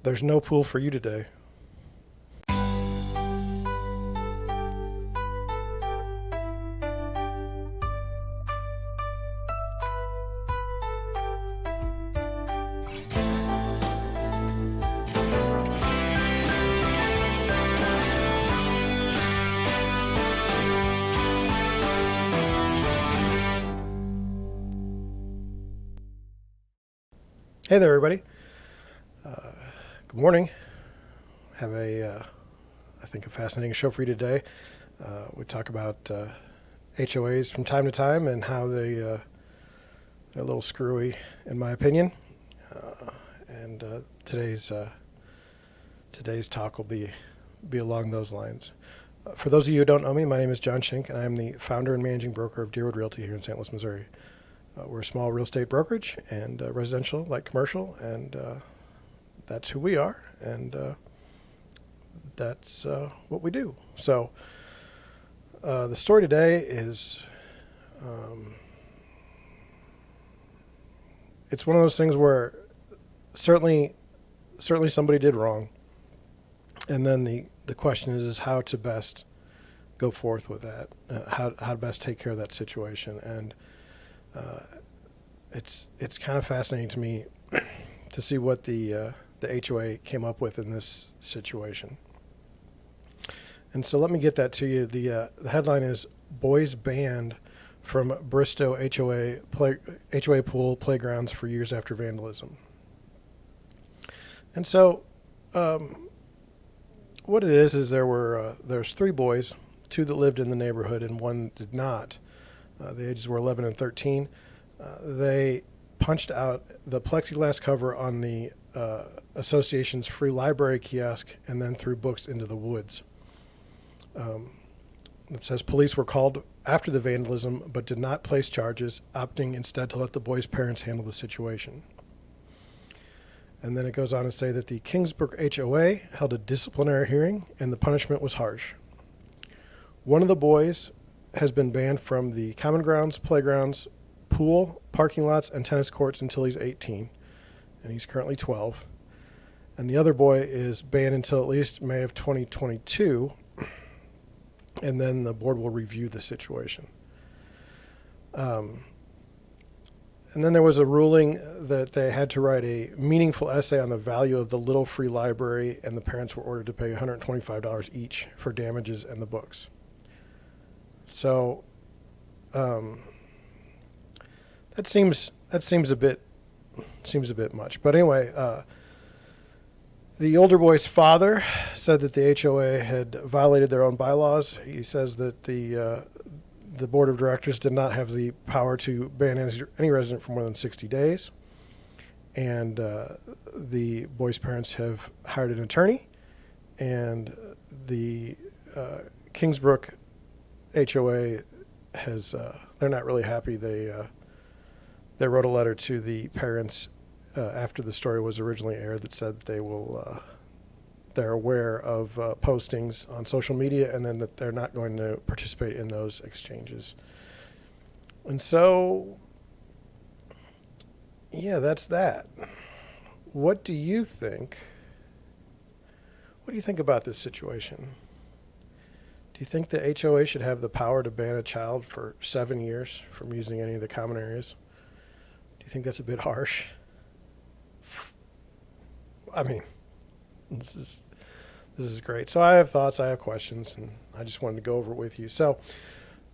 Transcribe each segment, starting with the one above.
there's no pool for you today. Hey there, everybody. Good morning. Have I think, a fascinating show for you today. We talk about HOAs from time to time and how they're a little screwy, in my opinion. And today's talk will be along those lines. For those of you who don't know me, my name is John Schink, and I am the founder and managing broker of Deerwood Realty here in St. Louis, Missouri. We're a small real estate brokerage and residential, like commercial, and that's who we are, and that's what we do. So the story today is, it's one of those things where certainly somebody did wrong, and then the question is how to best go forth with that, how to best take care of that situation. And it's kind of fascinating to me to see what the HOA came up with in this situation. And so let me get that to you. The headline is "Boys Banned from Bristow HOA Pool Playgrounds for Years After Vandalism." And so what it is there's 3 boys, 2 that lived in the neighborhood and 1 did not. The ages were 11 and 13. They punched out the plexiglass cover on the association's free library kiosk and then threw books into the woods. It says police were called after the vandalism but did not place charges, opting instead to let the boys' parents handle the situation. And then it goes on to say that the Kingsbrook HOA held a disciplinary hearing and the punishment was harsh. One of the boys has been banned from the common grounds, playgrounds, pool, parking lots, and tennis courts until he's 18, and he's currently 12. And the other boy is banned until at least May of 2022, and then the board will review the situation. And then there was a ruling that they had to write a meaningful essay on the value of the little free library, and the parents were ordered to pay $125 each for damages and the books. So that seems a bit much. But anyway, the older boy's father said that the HOA had violated their own bylaws. He says that the board of directors did not have the power to ban any resident for more than 60 days. And the boy's parents have hired an attorney, and the Kingsbrook HOA has, they're not really happy. They wrote a letter to the parents after the story was originally aired that said that they're aware of postings on social media, and then that they're not going to participate in those exchanges. And so, yeah, that's that. What do you think? What do you think about this situation? Do you think the HOA should have the power to ban a child for 7 years from using any of the common areas? Do you think that's a bit harsh? I mean, this is great. So I have thoughts, I have questions, and I just wanted to go over it with you. So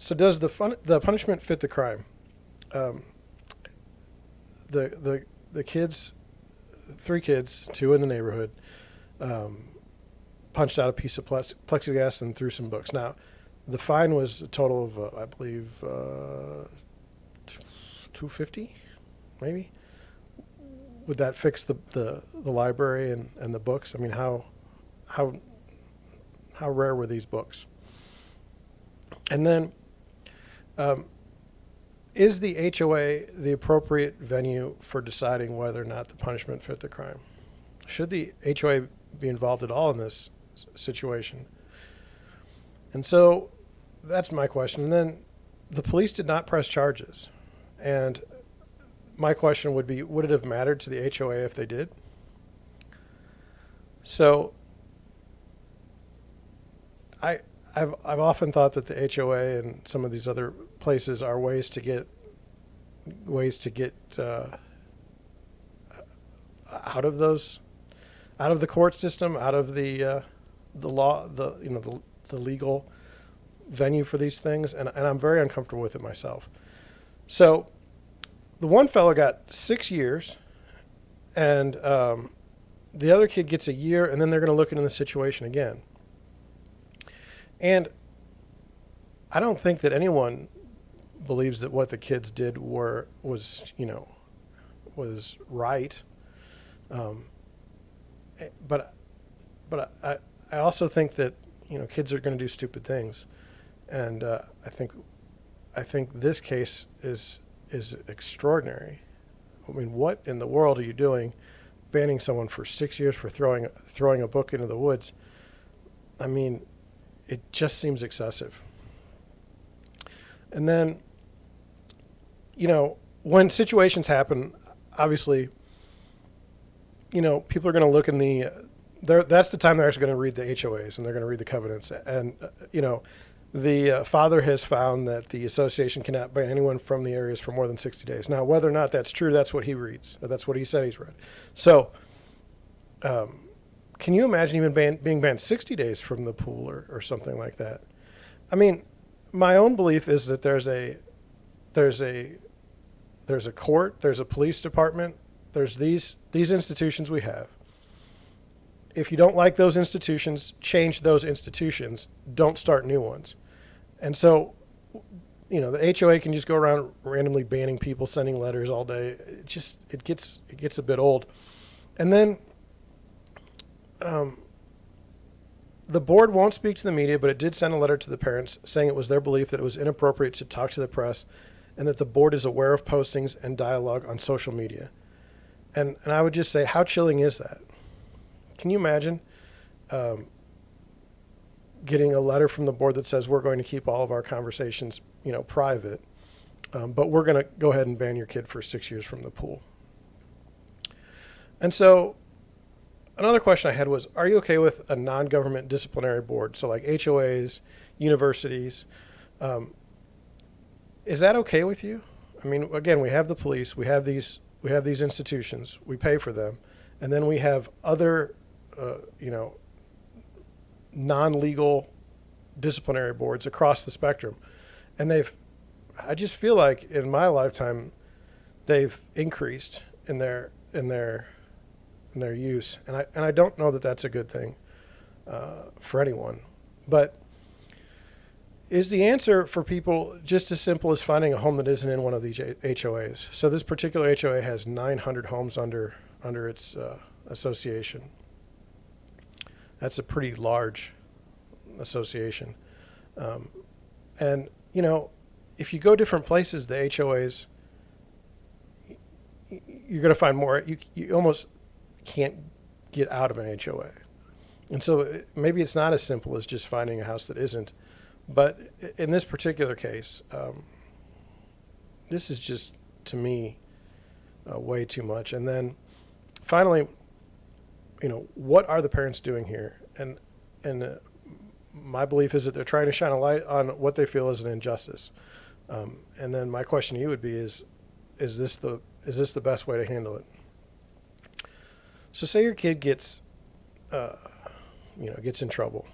does the punishment fit the crime? The kids, 3 kids, 2 in the neighborhood, punched out a piece of plexiglass and threw some books. Now, the fine was a total of, I believe, $250, maybe. Would that fix the library and the books? I mean, how rare were these books? And then, is the HOA the appropriate venue for deciding whether or not the punishment fit the crime? Should the HOA be involved at all in this situation? And so that's my question. And then the police did not press charges. And my question would be, would it have mattered to the HOA if they did? So I I've often thought that the HOA and some of these other places are ways to get out of those, out of the court system, out of the law, the legal venue for these things, and I'm very uncomfortable with it myself. So the one fellow got 6 years, and the other kid gets a year, and then they're going to look into the situation again. And I don't think that anyone believes that what the kids did was right. But I also think that kids are going to do stupid things, and I think this case is extraordinary. I mean, what in the world are you doing, banning someone for 6 years for throwing a book into the woods? I mean, it just seems excessive. And then, when situations happen, obviously, people are going to look in that's the time they're actually going to read the HOAs and they're going to read the covenants. And, the father has found that the association cannot ban anyone from the areas for more than 60 days. Now, whether or not that's true, that's what he reads. Or that's what he said he's read. So, can you imagine even being banned 60 days from the pool or something like that? I mean, my own belief is that there's a court, there's a police department, there's these institutions we have. If you don't like those institutions, change those institutions. Don't start new ones. And so, the HOA can just go around randomly banning people, sending letters all day. It gets a bit old. And then the board won't speak to the media, but it did send a letter to the parents saying it was their belief that it was inappropriate to talk to the press and that the board is aware of postings and dialogue on social media. And I would just say, how chilling is that? Can you imagine getting a letter from the board that says we're going to keep all of our conversations, private, but we're going to go ahead and ban your kid for 6 years from the pool? And so another question I had was, are you okay with a non-government disciplinary board? So like HOAs, universities. Is that okay with you? I mean, again, we have the police, we have these institutions, we pay for them, and then we have other, non-legal disciplinary boards across the spectrum. And I just feel like in my lifetime, they've increased in their use. And I don't know that that's a good thing for anyone. But is the answer for people just as simple as finding a home that isn't in one of these HOAs? So this particular HOA has 900 homes under its association. That's a pretty large association. And, if you go different places, the HOAs, you're going to find more. You almost can't get out of an HOA. And so maybe it's not as simple as just finding a house that isn't. But in this particular case, this is just, to me, way too much. And then finally, what are the parents doing here? And my belief is that they're trying to shine a light on what they feel is an injustice. And then my question to you would be: is this the best way to handle it? So say your kid gets in trouble,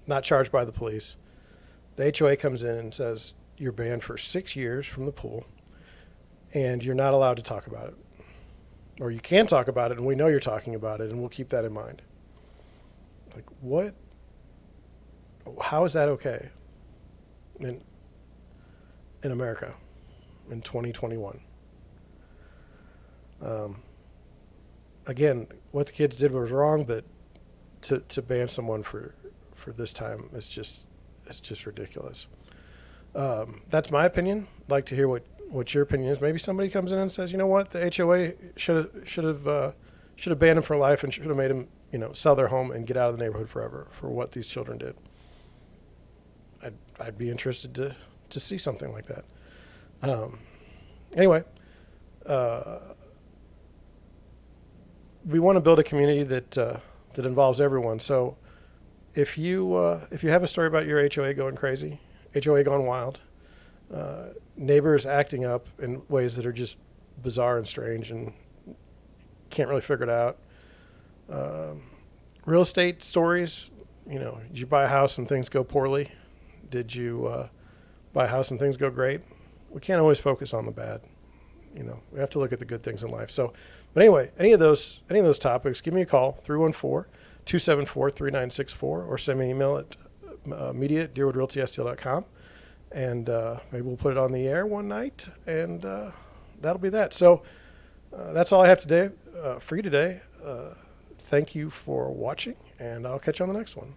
not charged by the police. The HOA comes in and says you're banned for 6 years from the pool, and you're not allowed to talk about it. Or you can talk about it, and we know you're talking about it, and we'll keep that in mind. Like, what? How is that okay in America in 2021? Again, what the kids did was wrong, but to ban someone for this time is just ridiculous. That's my opinion. I'd like to hear what your opinion is. Maybe somebody comes in and says, you know what, the HOA should have banned him for life and should have made him, sell their home and get out of the neighborhood forever for what these children did. I'd be interested to see something like that. Anyway, we want to build a community that that involves everyone. So if you have a story about your HOA going crazy, HOA gone wild, neighbors acting up in ways that are just bizarre and strange and can't really figure it out, real estate stories, did you buy a house and things go poorly? Did you buy a house and things go great? We can't always focus on the bad. We have to look at the good things in life. So, but anyway, any of those topics, give me a call, 314-274-3964, or send me an email at media@deerwoodrealtystl.com, and maybe we'll put it on the air one night, and that'll be that. So that's all I have today for you today. Thank you for watching, and I'll catch you on the next one.